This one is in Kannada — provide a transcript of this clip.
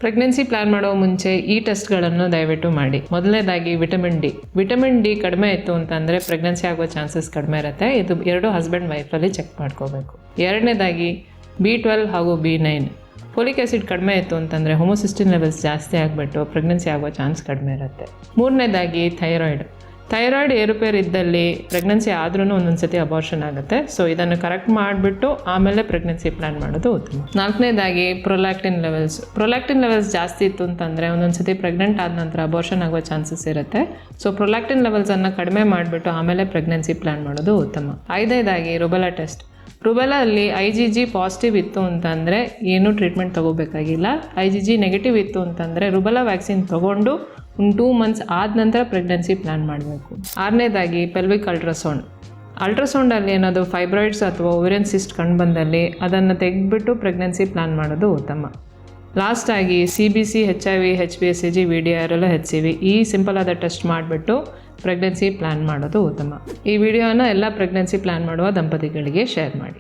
ಪ್ರೆಗ್ನೆನ್ಸಿ ಪ್ಲಾನ್ ಮಾಡೋ ಮುಂಚೆ ಈ ಟೆಸ್ಟ್ಗಳನ್ನು ದಯವಿಟ್ಟು ಮಾಡಿ. ಮೊದಲನೇದಾಗಿ ವಿಟಮಿನ್ ಡಿ ಕಡಿಮೆ ಇತ್ತು ಅಂತಂದರೆ ಪ್ರೆಗ್ನೆನ್ಸಿ ಆಗೋ ಚಾನ್ಸಸ್ ಕಡಿಮೆ ಇರುತ್ತೆ. ಇದು 2 ಹಸ್ಬೆಂಡ್ ವೈಫಲ್ಲಿ ಚೆಕ್ ಮಾಡ್ಕೋಬೇಕು. ಎರಡನೇದಾಗಿ B12 ಹಾಗೂ B9. ಫೋಲಿಕ್ ಆ್ಯಸಿಡ್ ಕಡಿಮೆ ಇತ್ತು ಅಂತಂದರೆ ಹೋಮೋಸಿಸ್ಟಿನ್ ಲೆವೆಲ್ಸ್ ಜಾಸ್ತಿ ಆಗಿಬಿಟ್ಟು ಪ್ರೆಗ್ನೆನ್ಸಿ ಆಗೋ ಚಾನ್ಸ್ ಕಡಿಮೆ ಇರುತ್ತೆ. ಮೂರನೇದಾಗಿ ಥೈರಾಯ್ಡ್ ಏರುಪೇರು ಇದ್ದಲ್ಲಿ ಪ್ರೆಗ್ನೆನ್ಸಿ ಆದ್ರೂ ಒಂದೊಂದು ಸತಿ ಅಬಾರ್ಷನ್ ಆಗುತ್ತೆ. ಸೊ ಇದನ್ನು ಕರೆಕ್ಟ್ ಮಾಡಿಬಿಟ್ಟು ಆಮೇಲೆ ಪ್ರೆಗ್ನೆನ್ಸಿ ಪ್ಲ್ಯಾನ್ ಮಾಡೋದು ಉತ್ತಮ. ನಾಲ್ಕನೇದಾಗಿ ಪ್ರೊಲ್ಯಾಕ್ಟಿನ್ ಲೆವೆಲ್ಸ್ ಜಾಸ್ತಿ ಇತ್ತು ಅಂತಂದರೆ ಒಂದೊಂದು ಸತಿ ಪ್ರೆಗ್ನೆಂಟ್ ಆದ ನಂತರ ಅಬಾರ್ಷನ್ ಆಗೋ ಚಾನ್ಸಸ್ ಇರುತ್ತೆ. ಸೊ ಪ್ರೊಲ್ಯಾಕ್ಟಿನ್ ಲೆವೆಲ್ಸನ್ನು ಕಡಿಮೆ ಮಾಡಿಬಿಟ್ಟು ಆಮೇಲೆ ಪ್ರೆಗ್ನೆನ್ಸಿ ಪ್ಲ್ಯಾನ್ ಮಾಡೋದು ಉತ್ತಮ. ಐದನೇದಾಗಿ ರುಬೆಲಾ ಟೆಸ್ಟ್. ರುಬೆಲಲ್ಲಿ IgG ಪಾಸಿಟಿವ್ ಇತ್ತು ಅಂತಂದರೆ ಏನೂ ಟ್ರೀಟ್ಮೆಂಟ್ ತೊಗೋಬೇಕಾಗಿಲ್ಲ. IgG ನೆಗೆಟಿವ್ ಇತ್ತು ಅಂತಂದರೆ ರುಬೆಲಾ ವ್ಯಾಕ್ಸಿನ್ ತೊಗೊಂಡು 2 ಮಂತ್ಸ್ ಆದ ನಂತರ ಪ್ರೆಗ್ನೆನ್ಸಿ ಪ್ಲ್ಯಾನ್ ಮಾಡಬೇಕು. ಆರನೇದಾಗಿ ಪೆಲ್ವಿಕ್ ಅಲ್ಟ್ರಾಸೌಂಡಲ್ಲಿ ಏನಾದರೂ ಫೈಬ್ರಾಯ್ಡ್ಸ್ ಅಥವಾ ಓವೇರಿಯನ್ ಸಿಸ್ಟ್ ಕಂಡು ಬಂದಲ್ಲಿ ಅದನ್ನು ತೆಗೆದುಬಿಟ್ಟು ಪ್ರೆಗ್ನೆನ್ಸಿ ಪ್ಲ್ಯಾನ್ ಮಾಡೋದು ಉತ್ತಮ. ಲಾಸ್ಟಾಗಿ CBC, HIV, HBsAg, VDRL, HCV ಈ ಸಿಂಪಲ್ ಆದ ಟೆಸ್ಟ್ ಮಾಡಿಬಿಟ್ಟು ಪ್ರೆಗ್ನೆನ್ಸಿ ಪ್ಲ್ಯಾನ್ ಮಾಡೋದು ಉತ್ತಮ. ಈ ವಿಡಿಯೋನ ಎಲ್ಲ ಪ್ರೆಗ್ನೆನ್ಸಿ ಪ್ಲ್ಯಾನ್ ಮಾಡುವ ದಂಪತಿಗಳಿಗೆ ಶೇರ್ ಮಾಡಿ.